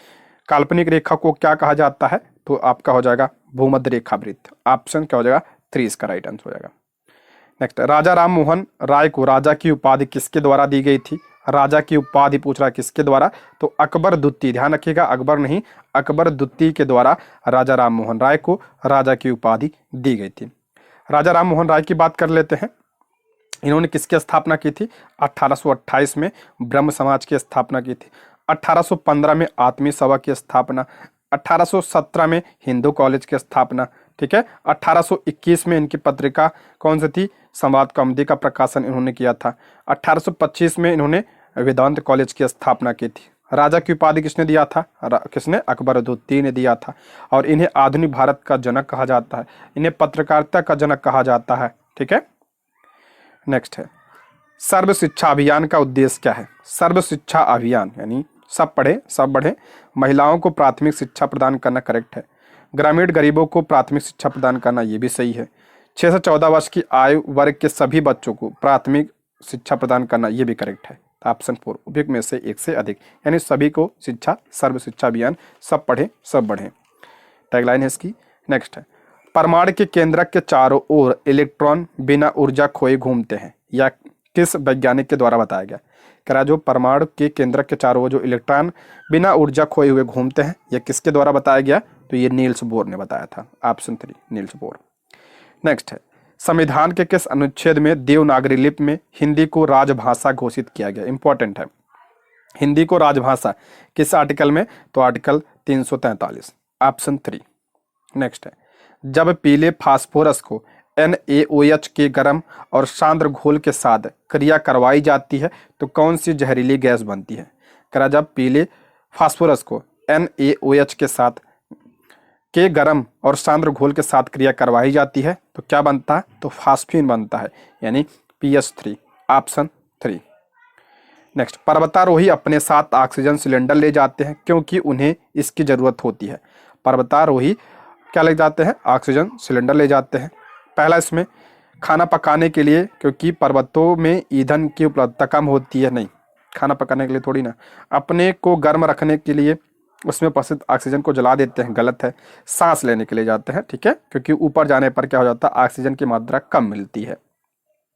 काल्पनिक रेखा को क्या कहा जाता है, तो आपका हो जाएगा भूमध्य रेखा वृत्त। ऑप्शन क्या हो जाएगा, 3 इसका राइट आंसर हो जाएगा। नेक्स्ट, राजा राम मोहन राय को राजा की उपाधि किसके द्वारा दी गई थी। राजा की उपाधि पूछ रहा किसके द्वारा, तो अकबर द्वितीय। ध्यान रखिएगा, अकबर नहीं, अकबर द्वितीय के द्वारा राजा राम मोहन राय को राजा की उपाधि दी गई थी। राजा राम मोहन राय की बात कर लेते हैं। इन्होंने किसकी स्थापना की थी, 1828 में ब्रह्म समाज की स्थापना की थी। 1815 में आत्मीय सभा की स्थापना। 1817 में हिंदू कॉलेज की स्थापना। ठीक है। 1821 में इनकी पत्रिका कौन सी थी, संवाद कौमुदी का प्रकाशन इन्होंने किया था। 1825 में इन्होंने वेदांत कॉलेज की स्थापना की थी। राजा की उपाधि किसने दिया था, किसने, अकबर द्वितीय ने दिया था। और इन्हें आधुनिक भारत का जनक कहा जाता है, इन्हें पत्रकारिता का जनक कहा जाता है। ठीक है। नेक्स्ट है, सर्व शिक्षा अभियान का उद्देश्य क्या है। सर्व शिक्षा अभियान यानी सब पढ़े सब बढ़े, महिलाओं को प्राथमिक शिक्षा प्रदान करना करेक्ट है। ग्रामीण गरीबों को प्राथमिक शिक्षा प्रदान करना ये भी सही है। 6 से 14 वर्ष की आयु वर्ग के सभी बच्चों को प्राथमिक शिक्षा प्रदान करना ये भी करेक्ट है। ऑप्शन 4, उपयुक्त में से एक से अधिक, यानी सभी को शिक्षा, सर्व शिक्षा अभियान, सब पढ़े सब बढ़े, टैगलाइन है इसकी। नेक्स्ट है, परमाणु के केंद्रक के चारों ओर इलेक्ट्रॉन बिना ऊर्जा खोए घूमते हैं, या किस वैज्ञानिक के द्वारा बताया गया। कह रहा जो परमाणु के केंद्रक के चारों ओर जो इलेक्ट्रॉन बिना ऊर्जा खोए हुए घूमते हैं, यह किसके द्वारा बताया गया, तो ये नील्स बोर ने बताया था। Option 3, Niels Bohr. नेक्स्ट है, संविधान के किस अनुच्छेद में देवनागरी लिपि में हिंदी को राजभाषा घोषित किया गया। इंपॉर्टेंट है, हिंदी को राजभाषा किस आर्टिकल में, तो आर्टिकल 343। ऑप्शन 3। नेक्स्ट है, जब पीले फास्फोरस को NaOH के गर्म और सांद्र घोल के साथ क्रिया करवाई जाती है तो कौन सी जहरीली गैस बनती है। करा जब पीले फास्फोरस को NaOH के साथ के गर्म और सांद्र घोल के साथ क्रिया करवाई जाती है तो क्या बनता है, तो फास्फीन बनता है, यानी PH3। ऑप्शन 3। नेक्स्ट, पर्वतारोही अपने साथ ऑक्सीजन सिलेंडर ले जाते हैं क्योंकि उन्हें इसकी जरूरत होती है। पर्वतारोही क्या ले जाते हैं, ऑक्सीजन सिलेंडर ले जाते हैं। पहला इसमें खाना पकाने के लिए, क्योंकि पर्वतों में ईंधन की उपलब्धता कम होती है। नहीं, खाना पकाने के लिए थोड़ी ना, अपने को गर्म रखने के लिए, उसमें उपस्थित ऑक्सीजन को जला देते हैं, गलत है। सांस लेने के लिए जाते हैं, ठीक है, क्योंकि ऊपर जाने पर क्या हो जाता है, ऑक्सीजन की मात्रा कम मिलती है।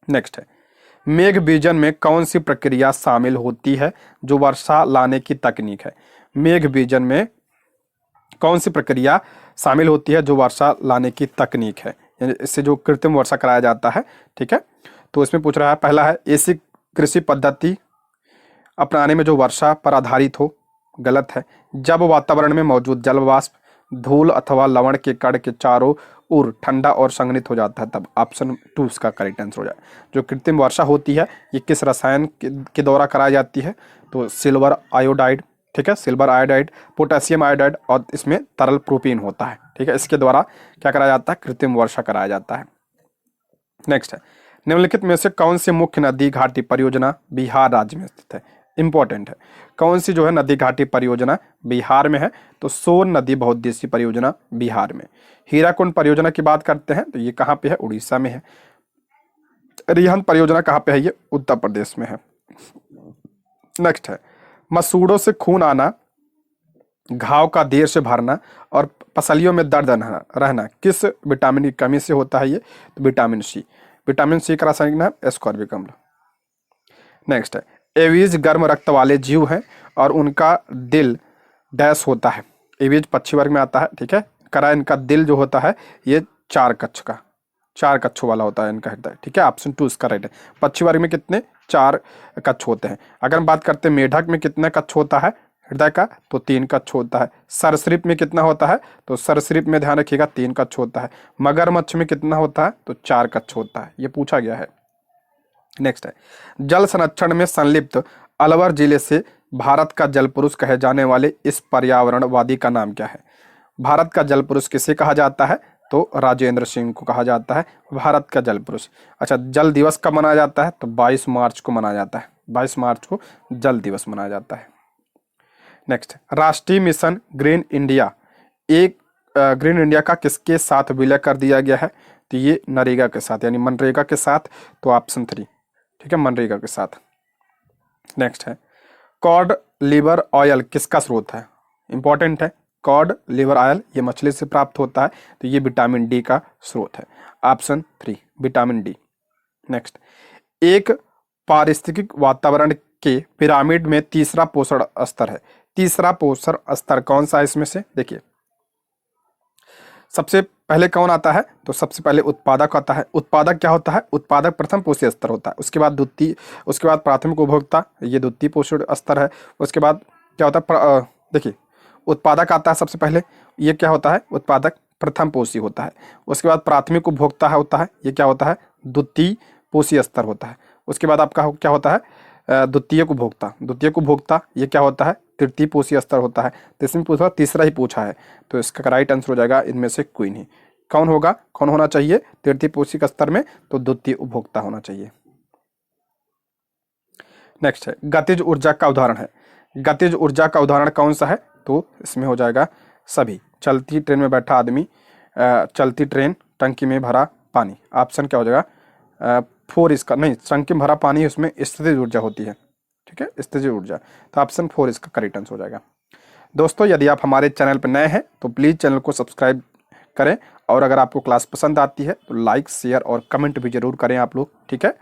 नेक्स्ट है, मेघ बीजन में कौन सी प्रक्रिया शामिल होती है जो वर्षा लाने की तकनीक है? मेघ बीजन में कौन सी प्रक्रिया शामिल होती है जो वर्षा लाने की तकनीक है, यानी इससे जो कृत्रिम वर्षा कराया जाता है, ठीक है। तो इसमें पूछ रहा है, पहला है ऐसी कृषि पद्धति अपनाने में जो वर्षा पर आधारित हो, गलत है। जब वातावरण में मौजूद जल वाष्प धूल अथवा लवण के कण के चारों ओर ठंडा और संघनित हो जाता है, तब ऑप्शन 2 इसका करेक्ट आंसर हो जाए। जो कृत्रिम वर्षा होती है ये किस रसायन के द्वारा कराई जाती है? तो सिल्वर आयोडाइड, ठीक है, सिल्वर आयोडाइड, पोटेशियम आयोडाइड और इसमें तरल प्रोपीन होता है, ठीक है। इसके द्वारा क्या कराया जाता है? कृत्रिम वर्षा कराया जाता है। नेक्स्ट है, निम्नलिखित में से कौन सी मुख्य नदी घाटी परियोजना बिहार राज्य में स्थित है? इंपॉर्टेंट है, कौन सी जो है नदी घाटी परियोजना बिहार में है? तो सोन नदी बहुउद्देशीय परियोजना बिहार में। हीराकुंड परियोजना की बात करते हैं तो ये कहाँ पे है? उड़ीसा में है। रिहंद परियोजना कहाँ पे है? ये उत्तर प्रदेश में है। नेक्स्ट है, मसूड़ों से खून आना, घाव का देर से भरना और पसलियों में दर्द रहना किस विटामिन की कमी से होता है? ये तो विटामिन सी। विटामिन सी का रासायनिक नाम एस्कॉर्बिक अम्ल। नेक्स्ट है, एवीज गर्म रक्त वाले जीव हैं और उनका दिल डैश होता है। एवीज पक्षी वर्ग में आता है, ठीक है। करा इनका दिल जो होता है ये 4 कक्ष का, 4 कक्षों वाला होता है इनका हृदय, ठीक है। ऑप्शन 2 इसका राइट है। पक्षी वर्ग में कितने? 4 कक्ष होते हैं। अगर हम बात करते हैं मेढक में कितने कक्ष होता है हृदय का? तो 3 कक्ष होता है। सरीसृप में कितना होता है? तो सरीसृप में ध्यान रखिएगा 3 कक्ष होता है। मगरमच्छ में कितना होता है? तो 4 कक्ष होता है, ये पूछा गया है। नेक्स्ट है, जल संरक्षण में संलिप्त अलवर जिले से भारत का जल पुरुष कहे जाने वाले इस पर्यावरणवादी का नाम क्या है? भारत का जल पुरुष किसे कहा जाता है? तो राजेंद्र सिंह को कहा जाता है भारत का जल पुरुष। अच्छा, जल दिवस कब मनाया जाता है? तो 22 मार्च को मनाया जाता है। 22 मार्च को जल दिवस मनाया जाता है। नेक्स्ट, राष्ट्रीय mission green India green India का किसके साथ विलय कर दिया गया है? तो ये नरेगा के साथ, यानी मनरेगा के साथ। तो ऑप्शन 3, ठीक है, मनरेगा के साथ। नेक्स्ट है, कॉड लिवर ऑयल किसका स्रोत है? इंपॉर्टेंट है, कॉड लिवर ऑयल ये मछली से प्राप्त होता है, तो ये विटामिन डी का स्रोत है। Option 3 vitamin D. नेक्स्ट, एक पारिस्थितिक वातावरण के पिरामिड में तीसरा पोषण स्तर है। तीसरा पोषण स्तर कौन सा है इसमें से? देखिए, सबसे पहले कौन आता है? तो सबसे पहले उत्पादक आता है। उत्पादक क्या होता है? उत्पादक प्रथम पोषण स्तर होता है। उसके बाद द्वितीय, उसके बाद प्राथमिक उपभोक्ता, ये द्वितीय पोषण स्तर है। उसके बाद क्या होता है? देखिए, उत्पादक आता है सबसे पहले, ये क्या होता है? उत्पादक प्रथम पोषी होता है। उसके बाद प्राथमिक उपभोक्ता होता है, ये क्या होता है? द्वितीय पोषी स्तर होता है। उसके बाद आपका क्या होता है? द्वितीयक उपभोक्ता। द्वितीयक उपभोक्ता ये क्या होता है? तृतीय पोषी स्तर होता है। तो इसमें पूछा, तीसरा ही पूछा है, तो इसका राइट आंसर हो जाएगा इनमें से कोई नहीं। कौन होगा? कौन होना चाहिए तृतीय पोषी स्तर में? तो द्वितीय उपभोक्ता होना चाहिए। नेक्स्ट है, गतिज ऊर्जा का उदाहरण है। गतिज ऊर्जा का उदाहरण कौन सा है? तो इसमें हो जाएगा सभी। चलती ट्रेन में बैठा आदमी, चलती ट्रेन, टंकी में भरा पानी। ऑप्शन क्या हो जाएगा? 4 इसका नहीं, टंकी में भरा पानी उसमें स्थितिज ऊर्जा होती है, ठीक है, स्थितिज ऊर्जा। तो ऑप्शन 4 इसका करेक्ट आंसर हो जाएगा। दोस्तों, यदि आप हमारे चैनल पर नए हैं तो प्लीज़ चैनल को सब्सक्राइब करें, और अगर आपको क्लास पसंद आती है तो लाइक, शेयर और कमेंट भी जरूर करें आप लोग, ठीक है।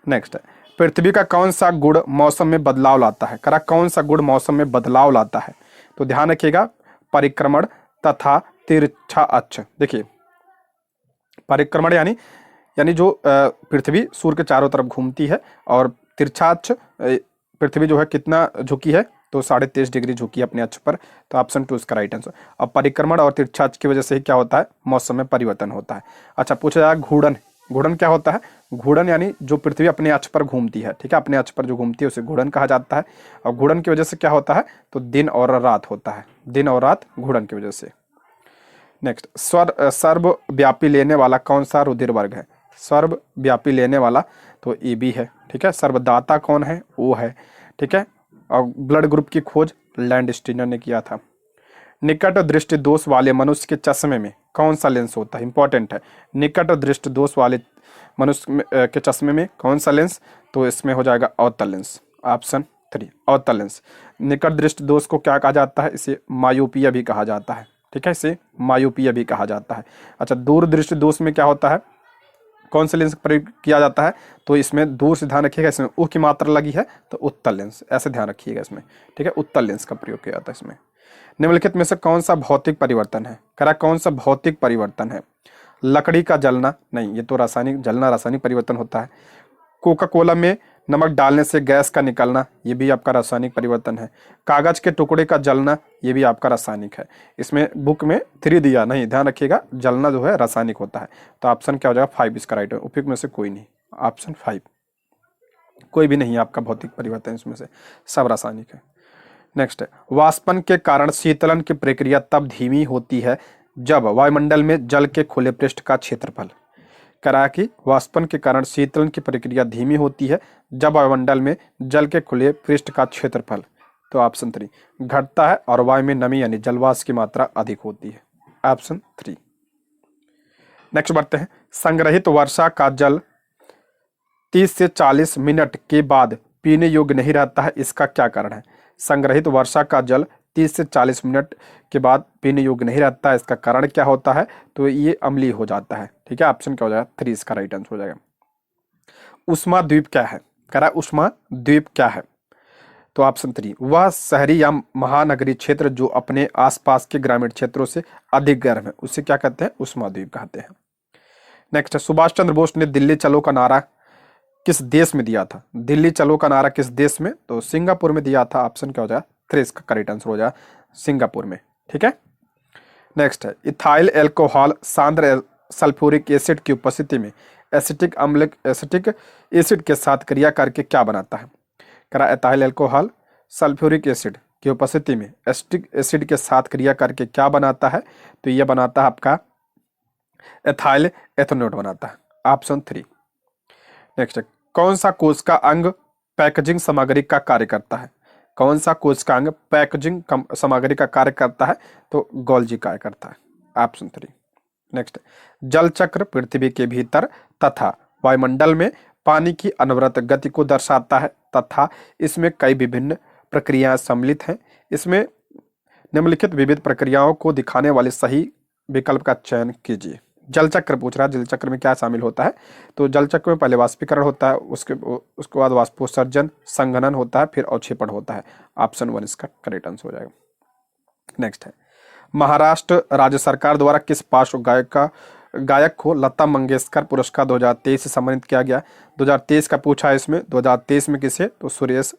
नेक्स्ट है, पृथ्वी का कौन सा गुण मौसम में बदलाव लाता है? करा कौन सा गुण मौसम में बदलाव लाता है? तो ध्यान रखिएगा, परिक्रमण तथा तिरछा अक्ष। देखिए, परिक्रमण यानी जो पृथ्वी सूर्य के चारों तरफ घूमती है, और तिरछा अक्ष पृथ्वी जो है कितना झुकी है? तो 23.5 डिग्री झुकी है अपने अक्ष पर। तो ऑप्शन 2 इसका राइट आंसर। अब परिक्रमण और तिरछा अक्ष की वजह से ही क्या होता है? मौसम में परिवर्तन होता है। अच्छा, पूछा जाएगा घूर्णन। घूर्णन क्या होता है? घूर्णन यानी जो पृथ्वी अपने अक्ष पर घूमती है, ठीक है, अपने अक्ष पर जो घूमती है उसे घूर्णन कहा जाता है। और घूर्णन की वजह से क्या होता है? तो दिन और रात होता है, दिन और रात घूर्णन की वजह से। नेक्स्ट, सर्वव्यापी लेने वाला कौन सा रुधिर वर्ग है? सर्वव्यापी लेने वाला तो AB है, ठीक है। सर्वदाता कौन है? O है, ठीक है। और ब्लड ग्रुप की खोज लैंडस्टीनर ने किया था। निकट दृष्टि दोष वाले मनुष्य के चश्मे में कौन सा लेंस होता है? इंपॉर्टेंट है, निकट दृष्टि दोष वाले मनुष्य के चश्मे में कौन सा लेंस? तो इसमें हो जाएगा अवतल लेंस। ऑप्शन 3 अवतल लेंस। निकट दृष्टि दोष को क्या कहा जाता है? इसे मायोपिया भी कहा जाता है, ठीक है, इसे मायोपिया भी कहा जाता है। अच्छा, दूर दृष्टि दोष में क्या होता है, कौन से लेंस का प्रयोग किया जाता है? तो इसमें दूर से ध्यान रखिएगा, इसमें उ की मात्रा लगी है तो उत्तल लेंस, ऐसे ध्यान रखिएगा इसमें, ठीक है, उत्तल लेंस का प्रयोग किया जाता है इसमें। निम्नलिखित में से कौन सा भौतिक परिवर्तन है? कह रहा कौन सा भौतिक परिवर्तन है? लकड़ी का जलना नहीं, ये तो रासायनिक, जलना रासायनिक परिवर्तन होता है। कोका कोला में नमक डालने से गैस का निकलना, ये भी आपका रासायनिक परिवर्तन है। कागज के टुकड़े का जलना, ये भी आपका रासायनिक है। इसमें बुक में 3 दिया नहीं, ध्यान रखिएगा, जलना जो है रासायनिक होता है। तो ऑप्शन क्या हो जाएगा? 5 इसका राइट है। उपयुक्त में से कोई नहीं, ऑप्शन 5 कोई भी नहीं आपका भौतिक परिवर्तन, इसमें से सब रासायनिक है। नेक्स्ट है, वाष्पन के कारण शीतलन की प्रक्रिया तब धीमी होती है जब वायुमंडल में जल के खुले पृष्ठ का क्षेत्रफल। करा कि वाष्पन के कारण शीतलन की प्रक्रिया धीमी होती है जब वायुमंडल में जल के खुले पृष्ठ का क्षेत्रफल, तो ऑप्शन 3 घटता है और वायु में नमी यानी जलवाष्प की मात्रा अधिक होती है, ऑप्शन 3। नेक्स्ट बढ़ते हैं, संग्रहित वर्षा का जल 30 से 40 मिनट के बाद पीने योग्य नहीं रहता है, इसका क्या कारण है? संग्रहित वर्षा का जल 30 से 40 मिनट के बाद पीने योग्य नहीं रहता है, इसका कारण क्या होता है? तो ये अम्लीय हो जाता है, ठीक है, ऑप्शन क्या हो जाएगा? 3 इसका राइट आंसर हो जाएगा। उष्मा द्वीप क्या है? कह रहा है उष्मा द्वीप क्या है? तो ऑप्शन 3 वह शहरी या महानगरीय क्षेत्र जो अपने आसपास के ग्रामीण क्षेत्रों से अधिक गर्म है, उसे क्या कहते हैं? उष्मा द्वीप कहते हैं। नेक्स्ट है, सुभाष चंद्र बोस ने दिल्ली चलो का नारा किस देश में दिया था? दिल्ली चलो का नारा किस देश में? तो सिंगापुर में दिया था, ऑप्शन क्या हो जाएगा? 3 इसका करेक्ट आंसर हो जाएगा, सिंगापुर में, ठीक है। नेक्स्ट है, इथाइल एल्कोहल सांद्र सल्फ्यूरिक एसिड की उपस्थिति में एसिटिक एसिड के साथ क्रिया करके क्या बनाता है? करा इथाइल एल्कोहल सल्फ्यूरिक एसिड की उपस्थिति में एसिटिक एसिड के साथ क्रिया करके क्या बनाता है? तो यह बनाता है आपका एथाइल एथेनोट बनाता है, ऑप्शन 3। नेक्स्ट है, कौन सा कोशिका अंग पैकेजिंग सामग्री का कार्य करता है? कौन सा कोशिका अंग पैकेजिंग सामग्री का कार्य करता है? तो गोल्जी कार्य करता है, ऑप्शन 3। नेक्स्ट, जल चक्र पृथ्वी के भीतर तथा वायुमंडल में पानी की अनवरत गति को दर्शाता है तथा इसमें कई विभिन्न प्रक्रियाएं सम्मिलित हैं। इसमें निम्नलिखित विविध प्रक्रियाओं को दिखाने वाले सही विकल्प का चयन कीजिए। जल चक्र पूछ रहा है, जल चक्र में क्या शामिल होता है? तो जल चक्र में पहले वाष्पीकरण होता है, उसके बाद वाष्पोत्सर्जन, संघनन होता है, फिर अवक्षेपण होता है, ऑप्शन 1 इसका करेक्ट आंसर हो जाएगा। नेक्स्ट है, महाराष्ट्र राज्य सरकार द्वारा किस पार्श्व गायक को लता मंगेशकर पुरस्कार 2023 से सम्मानित किया गया? 2023 का पूछा है इसमें, 2023 में किसे? तो सुरेश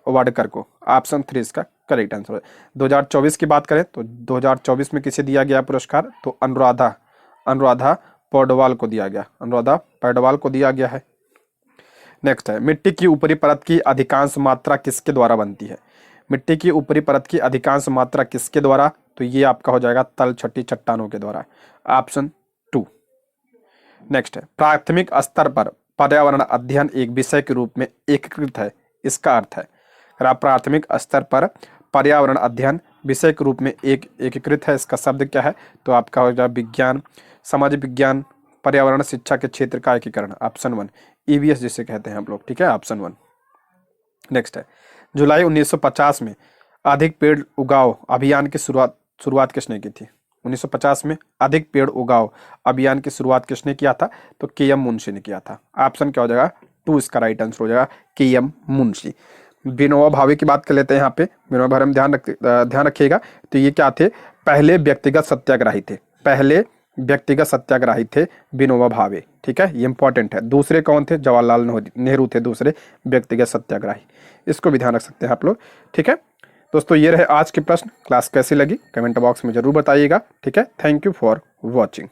वाडकर को, ऑप्शन 3 इसका करेक्ट आंसर है। 2024 की बात करें तो 2024 में किसे दिया गया पुरस्कार? तो अनुराधा पौडवाल को दिया गया, अनुराधा पौडवाल को दिया गया है। नेक्स्ट है, मिट्टी की ऊपरी परत की अधिकांश मात्रा किसके द्वारा बनती है? मिट्टी की ऊपरी परत की अधिकांश मात्रा किसके द्वारा? तो ये आपका हो जाएगा तल छठी चट्टानों के द्वारा, ऑप्शन 2। नेक्स्ट है, प्राथमिक स्तर पर पर्यावरण अध्ययन एक विषय के रूप में एकीकृत है, इसका अर्थ है? अगर आप प्राथमिक स्तर पर पर्यावरण अध्ययन विषय के रूप में एकीकृत है, इसका शब्द क्या है? तो आपका हो जाएगा विज्ञान, समाज विज्ञान, पर्यावरण शिक्षा के क्षेत्र का एकीकरण, ऑप्शन 1, EVS जिसे कहते हैं हम लोग, ठीक है, ऑप्शन 1। नेक्स्ट है, जुलाई 1950 में अधिक पेड़ उगाओ अभियान की शुरुआत किसने की थी? 1950 में अधिक पेड़ उगाओ अभियान की शुरुआत किसने किया था? तो KM मुंशी ने किया था, ऑप्शन क्या हो जाएगा? 2 इसका राइट आंसर हो जाएगा, KM मुंशी। विनोबा भावे की बात कर लेते हैं यहाँ पे, विनोबा भावे में ध्यान रखिएगा। तो ये क्या थे? पहले व्यक्तिगत सत्याग्रही थे, पहले व्यक्तिगत सत्याग्रही थे विनोबा भावे, ठीक है, ये इंपॉर्टेंट है। दूसरे कौन थे? जवाहरलाल नेहरू थे दूसरे व्यक्तिगत सत्याग्रही, इसको भी ध्यान रख सकते हैं आप लोग, ठीक है। दोस्तों ये रहे आज के प्रश्न। क्लास कैसी लगी कमेंट बॉक्स में जरूर बताइएगा, ठीक है। Thank you for watching.